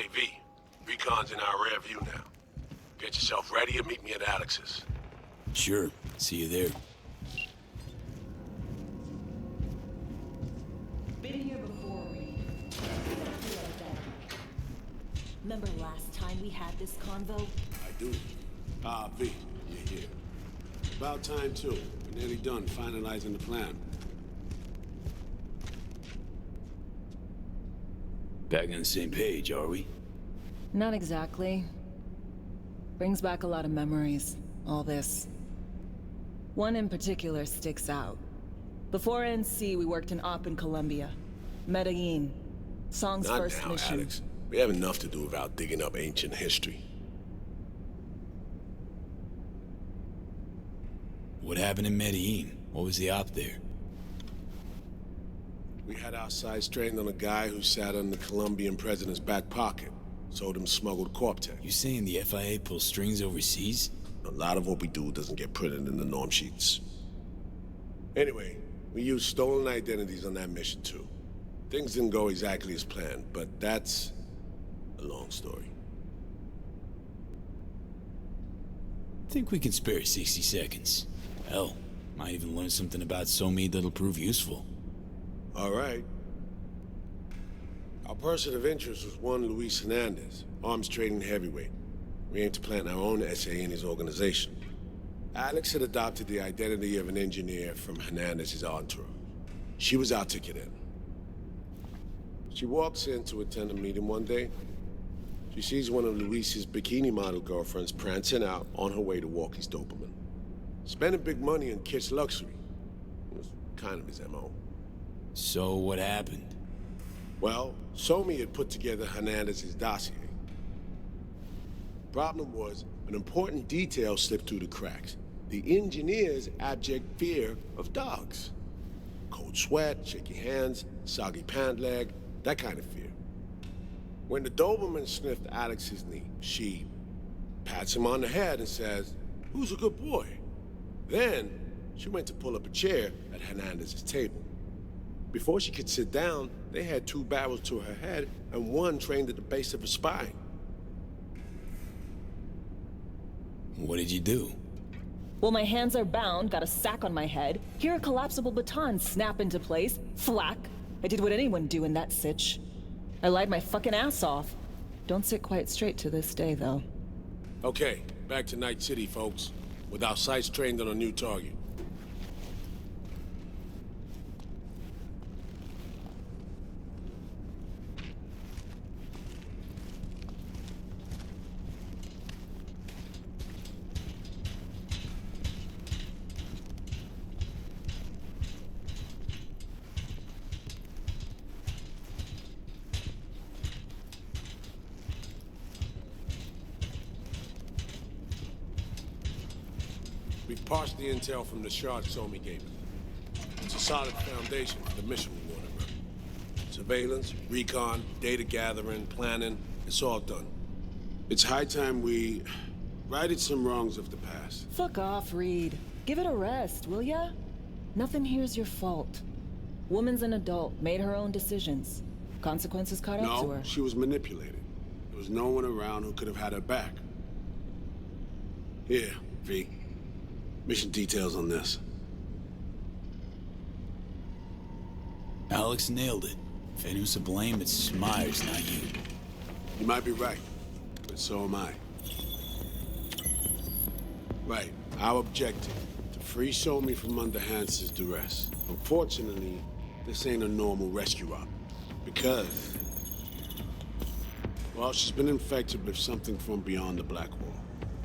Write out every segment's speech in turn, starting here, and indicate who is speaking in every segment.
Speaker 1: Hey, V. Recon's in our rear view now. Get yourself ready and meet me at Alex's.
Speaker 2: Sure. See you there.
Speaker 3: Been here before, Reed. Remember last time we had this convo?
Speaker 4: I do. V, you're here. About time, too. We're nearly done finalizing the plan.
Speaker 2: Back on the same page, are we?
Speaker 3: Not exactly. Brings back a lot of memories, all this. One in particular sticks out. Before NC, we worked in Op in Colombia. Medellin. Song's
Speaker 1: Not
Speaker 3: first
Speaker 1: now,
Speaker 3: mission.
Speaker 1: Alex. We have enough to do without digging up ancient history.
Speaker 2: What happened in Medellin? What was the op there?
Speaker 4: We had our sights trained on a guy who sat in the Colombian president's back pocket. Sold him smuggled Corp-Tech.
Speaker 2: You saying the FIA pulls strings overseas?
Speaker 4: A lot of what we do doesn't get printed in the norm sheets. Anyway, we used stolen identities on that mission too. Things didn't go exactly as planned, but that's a long story.
Speaker 2: Think we can spare 60 seconds. Hell, might even learn something about Somi that'll prove useful.
Speaker 4: All right. Our person of interest was one Luis Hernandez, arms trading heavyweight. We aim to plant our own SA in his organization. Alex had adopted the identity of an engineer from Hernandez's entourage. She was our ticket in. She walks in to attend a meeting one day. She sees one of Luis's bikini model girlfriends prancing out on her way to walk his Doberman. Spending big money on kitsch luxury. It was kind of his MO.
Speaker 2: So what happened?
Speaker 4: Well, Somi had put together Hernandez's dossier. Problem was, an important detail slipped through the cracks. The engineer's abject fear of dogs. Cold sweat, shaky hands, soggy pant leg, that kind of fear. When the Doberman sniffed Alex's knee, she pats him on the head and says, "Who's a good boy?" Then, she went to pull up a chair at Hernandez's table. Before she could sit down, they had two barrels to her head and one trained at the base of her spine.
Speaker 2: What did you do?
Speaker 3: Well, my hands are bound, got a sack on my head. Here a collapsible baton snap into place. Thwack. I did what anyone do in that sitch. I lied my fucking ass off. Don't sit quite straight to this day, though.
Speaker 4: Okay, back to Night City, folks. With our sights trained on a new target. We've parsed the intel from the shard Somi gave us. It's a solid foundation for the mission we want to run. Surveillance, recon, data gathering, planning, it's all done. It's high time we righted some wrongs of the past.
Speaker 3: Fuck off, Reed. Give it a rest, will ya? Nothing here's your fault. Woman's an adult, made her own decisions. Consequences caught up to
Speaker 4: No,
Speaker 3: her.
Speaker 4: she was manipulated. There was no one around who could have had her back. Here, V. Mission details on this.
Speaker 2: Alex nailed it. If anyone's to blame, it's Myers, not you.
Speaker 4: You might be right, but so am I. Right, our objective, to free Somi from under Hansen's duress. Unfortunately, this ain't a normal rescue op. Because, well, she's been infected with something from beyond the Black Wall.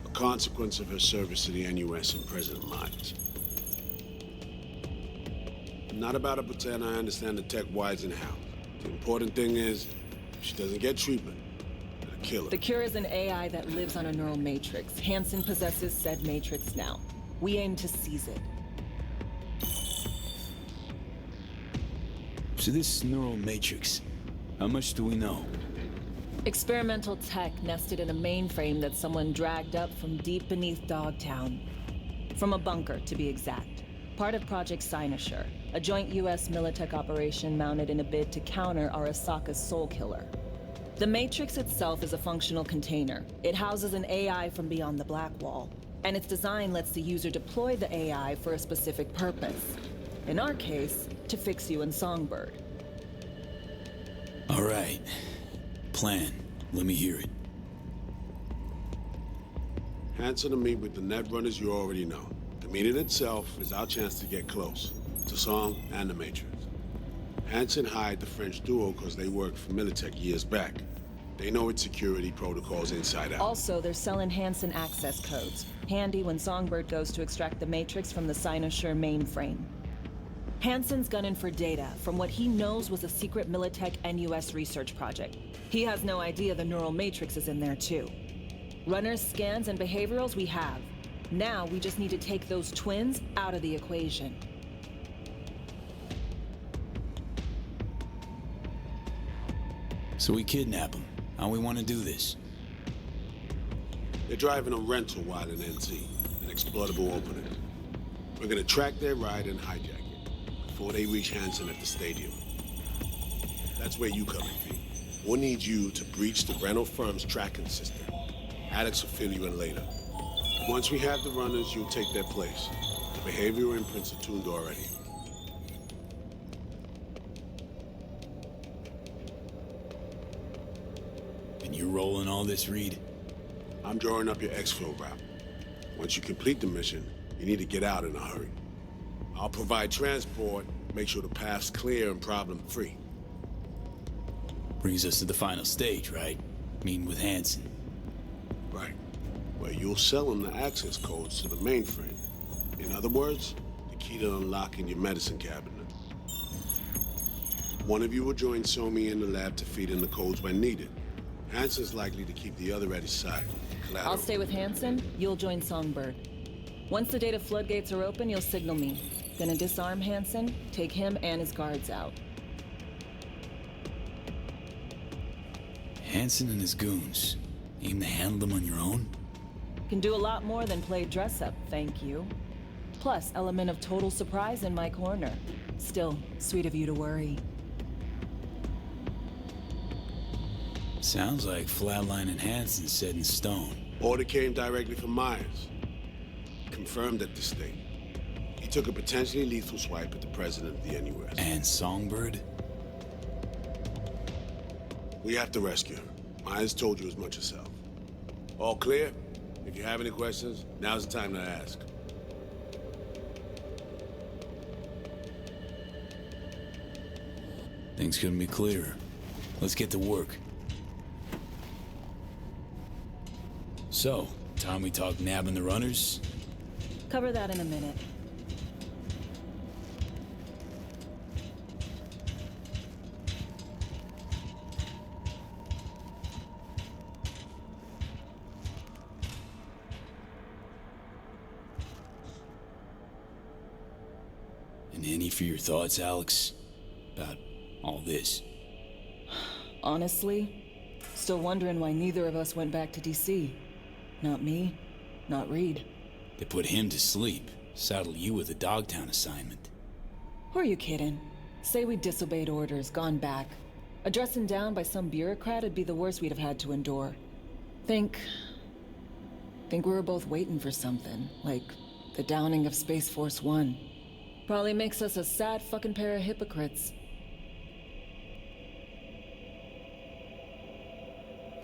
Speaker 4: A consequence of her service to the NUS and President Myers. I'm not about to pretend I understand the tech whys and how. The important thing is, if she doesn't get treatment, it'll kill her.
Speaker 3: The cure is an AI that lives on a neural matrix. Hansen possesses said matrix now. We aim to seize it.
Speaker 2: So this neural matrix, how much do we know?
Speaker 3: Experimental tech nested in a mainframe that someone dragged up from deep beneath Dogtown. From a bunker, to be exact. Part of Project Cynosure, a joint US Militech operation mounted in a bid to counter Arasaka's Soul Killer. The Matrix itself is a functional container. It houses an AI from beyond the Black Wall, and its design lets the user deploy the AI for a specific purpose. In our case, to fix you and Songbird.
Speaker 2: All right. Plan. Let me hear it.
Speaker 4: Hanson to meet with the Netrunners you already know. The meeting itself is our chance to get close to Song and the Matrix. Hanson hired the French duo because they worked for Militech years back. They know its security protocols inside out.
Speaker 3: Also, they're selling Hanson access codes. Handy when Songbird goes to extract the Matrix from the Cynosure mainframe. Hanson's gunning for data from what he knows was a secret Militech NUS research project. He has no idea the neural matrix is in there too. Runners, scans, and behaviorals we have. Now we just need to take those twins out of the equation.
Speaker 2: So we kidnap him. How we want to do this?
Speaker 4: They're driving a rental while in NZ, an exploitable opening. We're gonna track their ride and hijack it before they reach Hanson at the stadium. That's where you come in, V. We'll need you to breach the rental firm's tracking system. Alex will fill you in later. Once we have the runners, you'll take their place. The behavioral imprints are tuned already.
Speaker 2: And you're rolling all this, Reed?
Speaker 4: I'm drawing up your exfil route. Once you complete the mission, you need to get out in a hurry. I'll provide transport, make sure the path's clear and problem-free.
Speaker 2: Brings us to the final stage, right? Meeting with Hanson.
Speaker 4: Right. Where you'll sell him the access codes to the mainframe. In other words, the key to unlocking your medicine cabinet. One of you will join Somi in the lab to feed in the codes when needed. Hanson's likely to keep the other at his side. Collateral.
Speaker 3: I'll stay with Hanson, you'll join Songbird. Once the data floodgates are open, you'll signal me. Gonna disarm Hanson, take him and his guards out.
Speaker 2: Hanson and his goons. Aim to handle them on your own?
Speaker 3: Can do a lot more than play dress-up, thank you. Plus, element of total surprise in my corner. Still, sweet of you to worry.
Speaker 2: Sounds like Flatline and Hanson set in stone.
Speaker 4: Order came directly from Myers. Confirmed at the state. He took a potentially lethal swipe at the president of the NUS.
Speaker 2: And Songbird?
Speaker 4: We have to rescue him. Myers told you as much yourself. All clear? If you have any questions, now's the time to ask.
Speaker 2: Things couldn't be clearer. Let's get to work. So, time we talk nabbing the runners?
Speaker 3: Cover that in a minute.
Speaker 2: And any for your thoughts, Alex? About all this?
Speaker 3: Honestly, still wondering why neither of us went back to DC. Not me, not Reed.
Speaker 2: They put him to sleep, saddle you with a Dogtown assignment.
Speaker 3: Who are you kidding? Say we disobeyed orders, gone back. A dressing down by some bureaucrat would be the worst we'd have had to endure. Think we were both waiting for something, like the downing of Space Force 1. Probably makes us a sad fucking pair of hypocrites.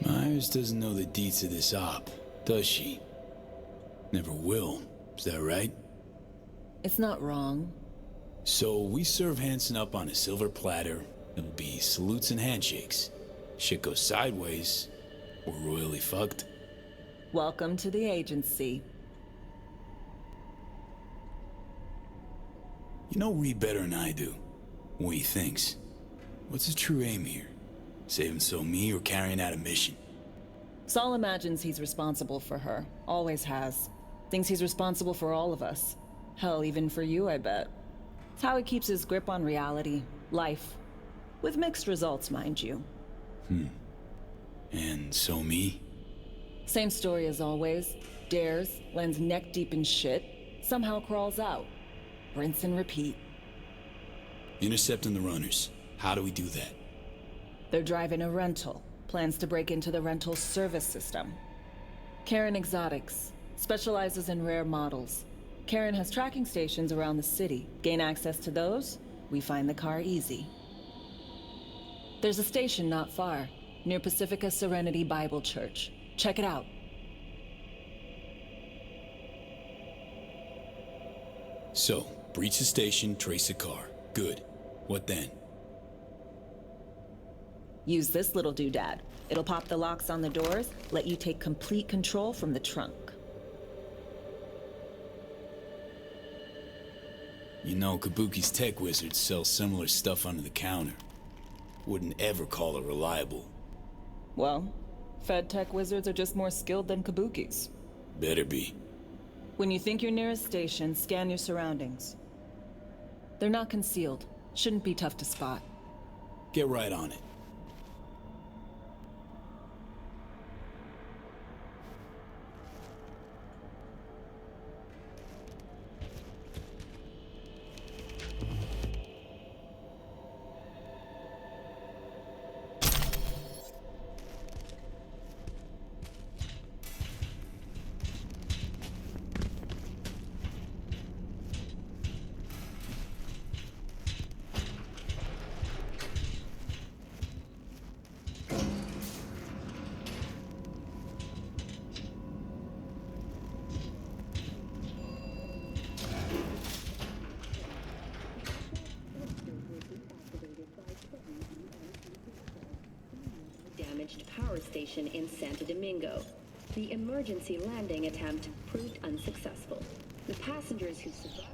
Speaker 2: Myers doesn't know the deets of this op, does she? Never will, is that right?
Speaker 3: It's not wrong.
Speaker 2: So we serve Hanson up on a silver platter. It'll be salutes and handshakes. Shit goes sideways, we're royally fucked.
Speaker 3: Welcome to the agency.
Speaker 2: You know Reed better than I do. What he thinks. What's his true aim here? Saving me or carrying out a mission?
Speaker 3: Saul imagines he's responsible for her. Always has. Thinks he's responsible for all of us. Hell, even for you, I bet. It's how he keeps his grip on reality. Life. With mixed results, mind you.
Speaker 2: And me?
Speaker 3: Same story as always. Dares, lands neck deep in shit, somehow crawls out. Rinse and repeat.
Speaker 2: Intercepting the runners. How do we do that?
Speaker 3: They're driving a rental. plans to break into the rental service system. Karen Exotics specializes in rare models. Karen has tracking stations around the city. Gain access to those, we find the car easy. There's a station not far, near Pacifica Serenity Bible Church. Check it out.
Speaker 2: So, breach the station, trace the car. Good. What then?
Speaker 3: Use this little doodad. It'll pop the locks on the doors, let you take complete control from the trunk.
Speaker 2: You know, Kabuki's tech wizards sell similar stuff under the counter. Wouldn't ever call it reliable.
Speaker 3: Well, Fed tech wizards are just more skilled than Kabuki's.
Speaker 2: Better be.
Speaker 3: When you think you're near a station, scan your surroundings. They're not concealed. Shouldn't be tough to spot.
Speaker 2: Get right on it.
Speaker 5: Damaged power station in Santo Domingo. The emergency landing attempt proved unsuccessful. The passengers who survived...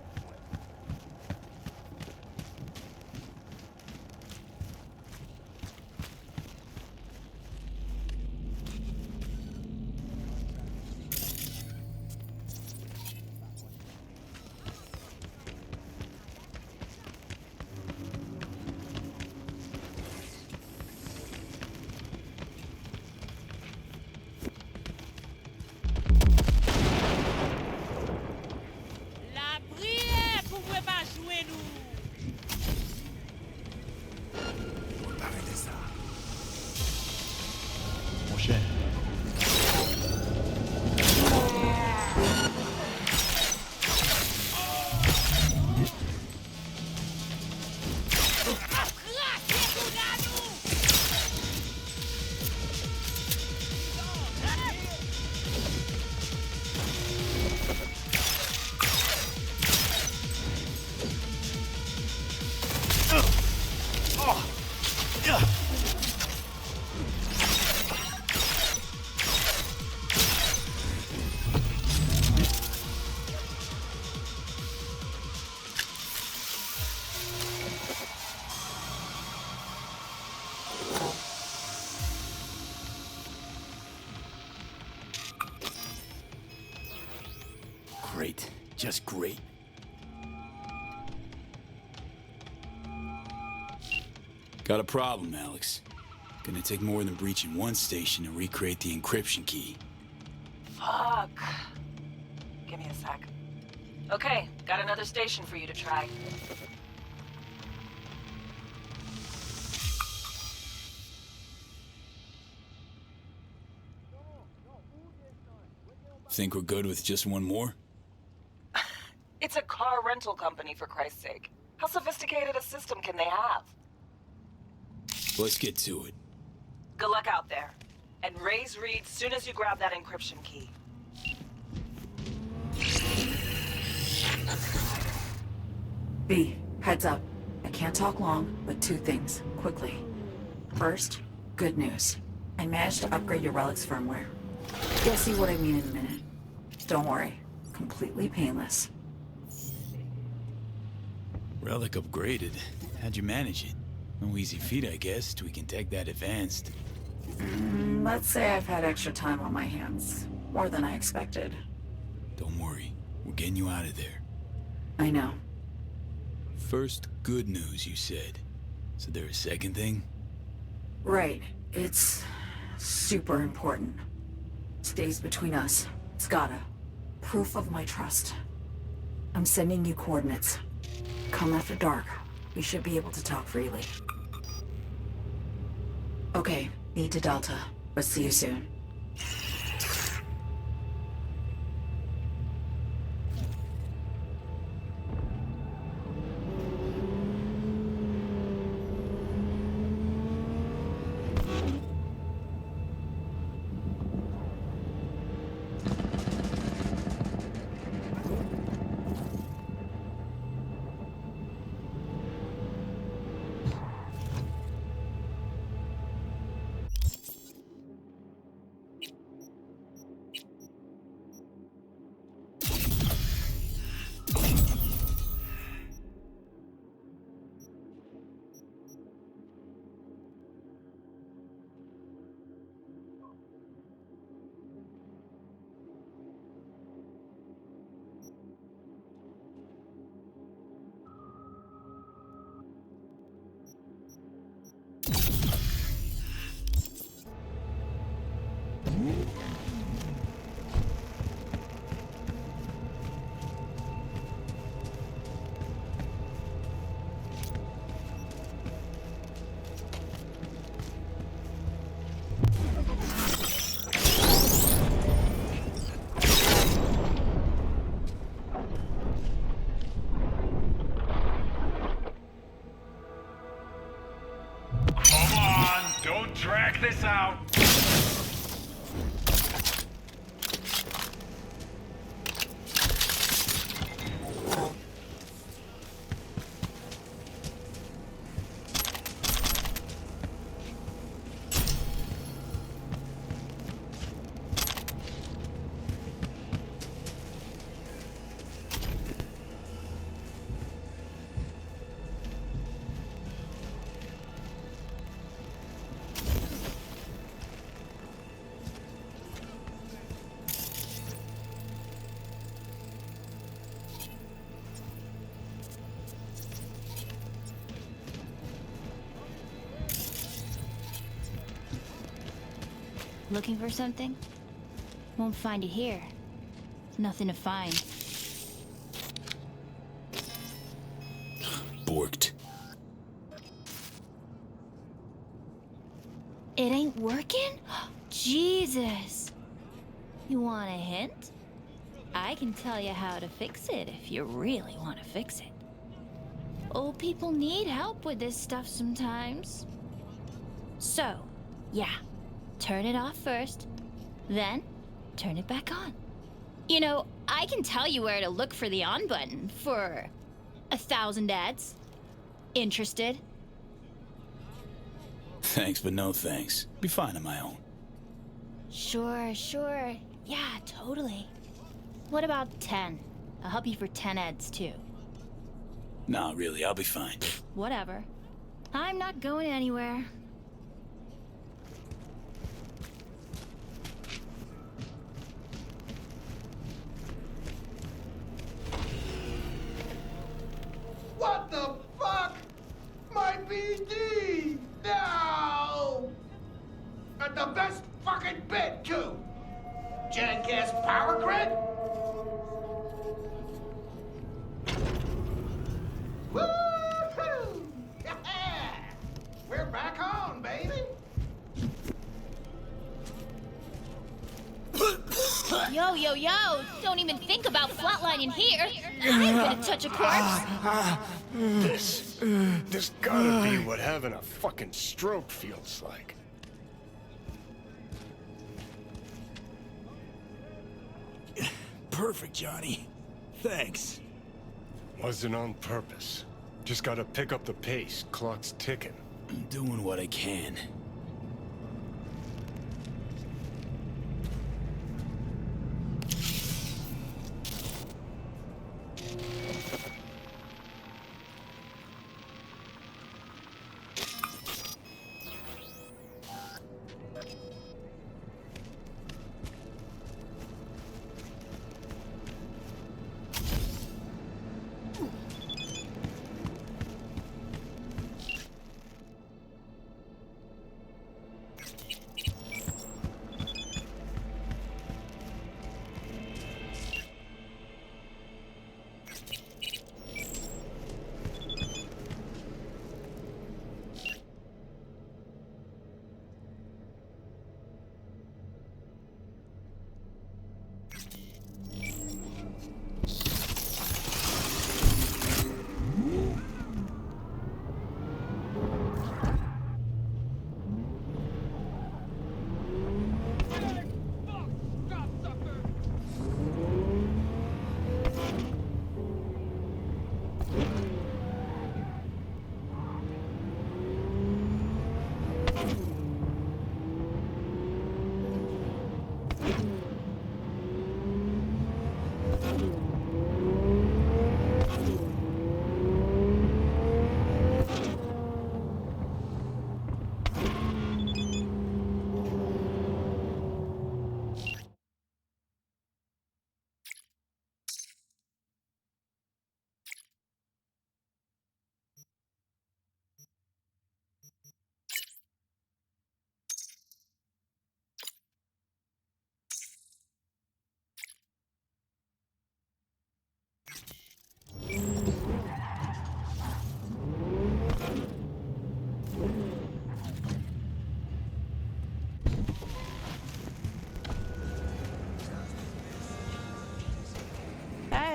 Speaker 2: Great. Just great. Got a problem, Alex. Gonna take more than breaching one station to recreate the encryption key.
Speaker 3: Fuck. Give me a sec. Okay, got another station for you to try.
Speaker 2: Think we're good with just one more?
Speaker 3: It's a car rental company, for Christ's sake. How sophisticated a system can they have?
Speaker 2: Let's get to it.
Speaker 3: Good luck out there. And raise Reed soon as you grab that encryption key.
Speaker 6: B, heads up. I can't talk long, but two things, quickly. First, good news. I managed to upgrade your Relic's firmware. You'll see what I mean in a minute. Don't worry, completely painless.
Speaker 2: Relic upgraded. How'd you manage it? No easy feat, I guess, tweaking tech that advanced.
Speaker 6: Let's say I've had extra time on my hands. More than I expected.
Speaker 2: Don't worry. We're getting you out of there.
Speaker 6: I know.
Speaker 2: First, good news, you said. So there a second thing?
Speaker 6: Right. It's super important. Stays between us. It's gotta. Proof of my trust. I'm sending you coordinates. Come after dark. We should be able to talk freely. Okay, E to Delta, but see you soon.
Speaker 7: Come on, don't drag this out.
Speaker 8: Looking for something? Won't find it here. Nothing to find.
Speaker 2: Borked.
Speaker 8: It ain't working? Jesus! You want a hint? I can tell you how to fix it if you really want to fix it. Old people need help with this stuff sometimes. So, yeah. Turn it off first, then turn it back on. You know, I can tell you where to look for the on button for 1,000 ads. Interested?
Speaker 2: Thanks, but no thanks. Be fine on my own.
Speaker 8: Sure. Yeah, totally. What about 10? I'll help you for 10 ads too.
Speaker 2: Nah, really, I'll be fine.
Speaker 8: Whatever. I'm not going anywhere.
Speaker 9: What the fuck? My BD! No! At the best fucking bit, too! Jackass power grid? Woo-hoo! Yeah! We're back on, baby!
Speaker 8: Yo! Don't even think about flatlining here. I ain't gonna touch a corpse.
Speaker 7: This gotta be what having a fucking stroke feels like.
Speaker 2: Perfect, Johnny. Thanks.
Speaker 7: Wasn't on purpose. Just gotta pick up the pace. Clock's ticking.
Speaker 2: I'm doing what I can.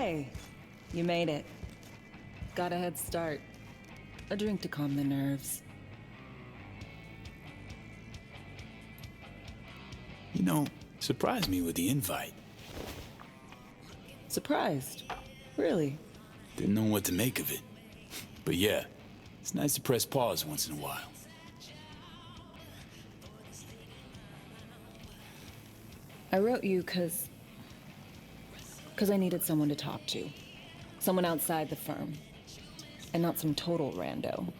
Speaker 3: Hey, you made it. Got a head start. A drink to calm the nerves.
Speaker 2: You know, surprised me with the invite.
Speaker 3: Surprised? Really?
Speaker 2: Didn't know what to make of it. But yeah, it's nice to press pause once in a while.
Speaker 3: I wrote you because I needed someone to talk to. Someone outside the firm. And not some total rando.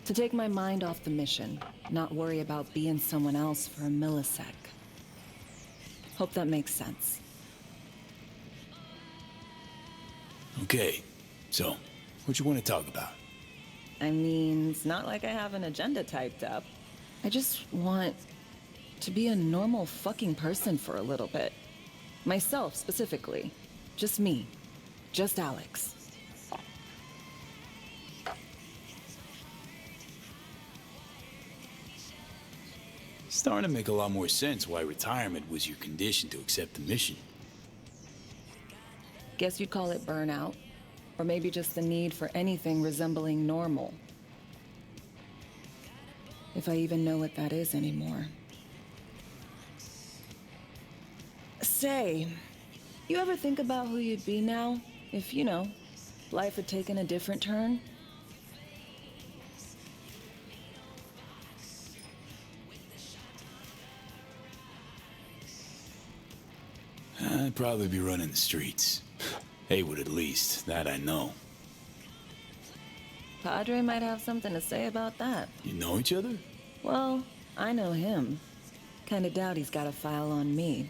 Speaker 3: To take my mind off the mission, not worry about being someone else for a millisec. Hope that makes sense.
Speaker 2: Okay, so, what you want to talk about?
Speaker 3: I mean, it's not like I have an agenda typed up. I just want to be a normal fucking person for a little bit. Myself, specifically. Just me. Just Alex.
Speaker 2: Starting to make a lot more sense why retirement was your condition to accept the mission.
Speaker 3: Guess you'd call it burnout. Or maybe just the need for anything resembling normal. If I even know what that is anymore. Say, you ever think about who you'd be now? If, you know, life had taken a different turn?
Speaker 2: I'd probably be running the streets. Haywood at least, that I know.
Speaker 3: Padre might have something to say about that.
Speaker 2: You know each other?
Speaker 3: Well, I know him. Kinda doubt he's got a file on me.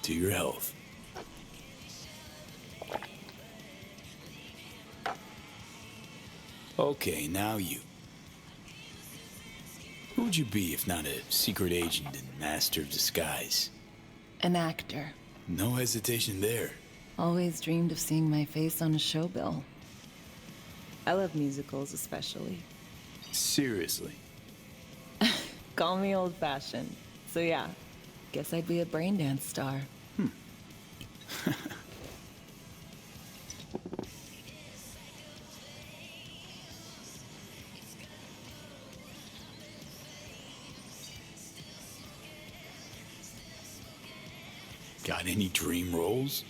Speaker 2: To your health. Okay, now you. Who would you be if not a secret agent and master of disguise?
Speaker 3: An actor.
Speaker 2: No hesitation there.
Speaker 3: Always dreamed of seeing my face on a show bill. I love musicals especially.
Speaker 2: Seriously.
Speaker 3: Call me old-fashioned. So yeah, guess I'd be a brain dance star.
Speaker 2: Got any dream roles?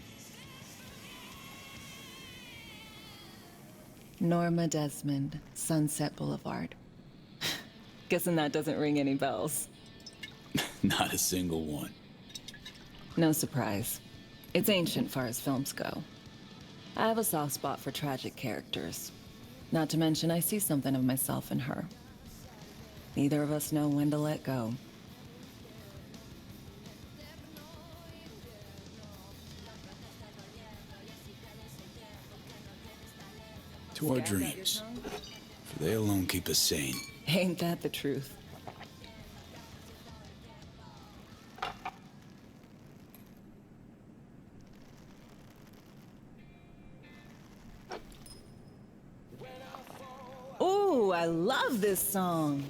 Speaker 3: Norma Desmond, Sunset Boulevard. Guessing that doesn't ring any bells.
Speaker 2: Not a single one.
Speaker 3: No surprise. It's ancient far as films go. I have a soft spot for tragic characters. Not to mention I see something of myself in her. Neither of us know when to let go.
Speaker 2: To our dreams. For they alone keep us sane.
Speaker 3: Ain't that the truth? Ooh, I love this song.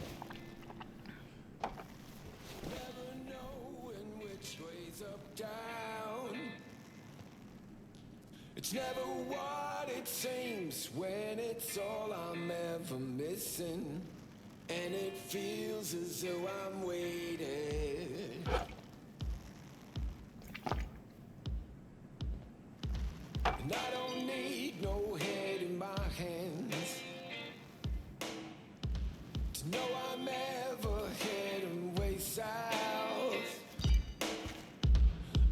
Speaker 10: It's never what it seems when it's all I'm ever missing. And it feels as though I'm waiting. And I don't need no head in my hands to know I'm ever heading way south.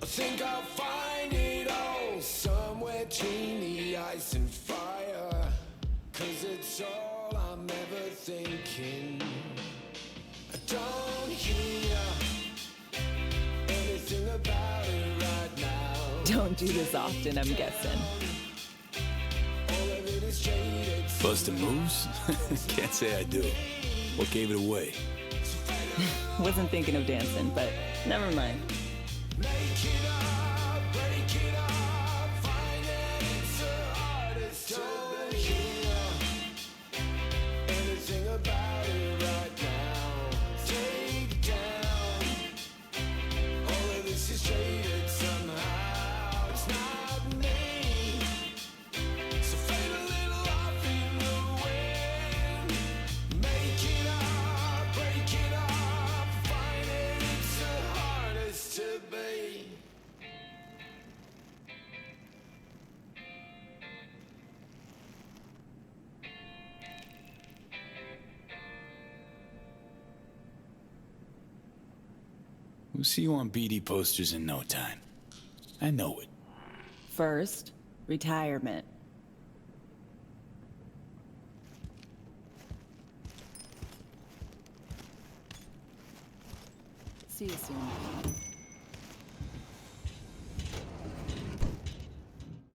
Speaker 10: I think I'll find it all somewhere between the ice and fire. 'Cause it's all I'm ever thinking. I don't hear anything about it right now.
Speaker 3: Don't do this often, I'm guessing.
Speaker 10: All of it is jaded.
Speaker 2: Bustin' moves? Can't say I do. What gave it away?
Speaker 3: Wasn't thinking of dancing, but never mind.
Speaker 10: Make it up, break it up, find that it's the hardest to hear anything about it right
Speaker 2: see you on BD posters in no time. I know it.
Speaker 3: First, retirement. See you soon.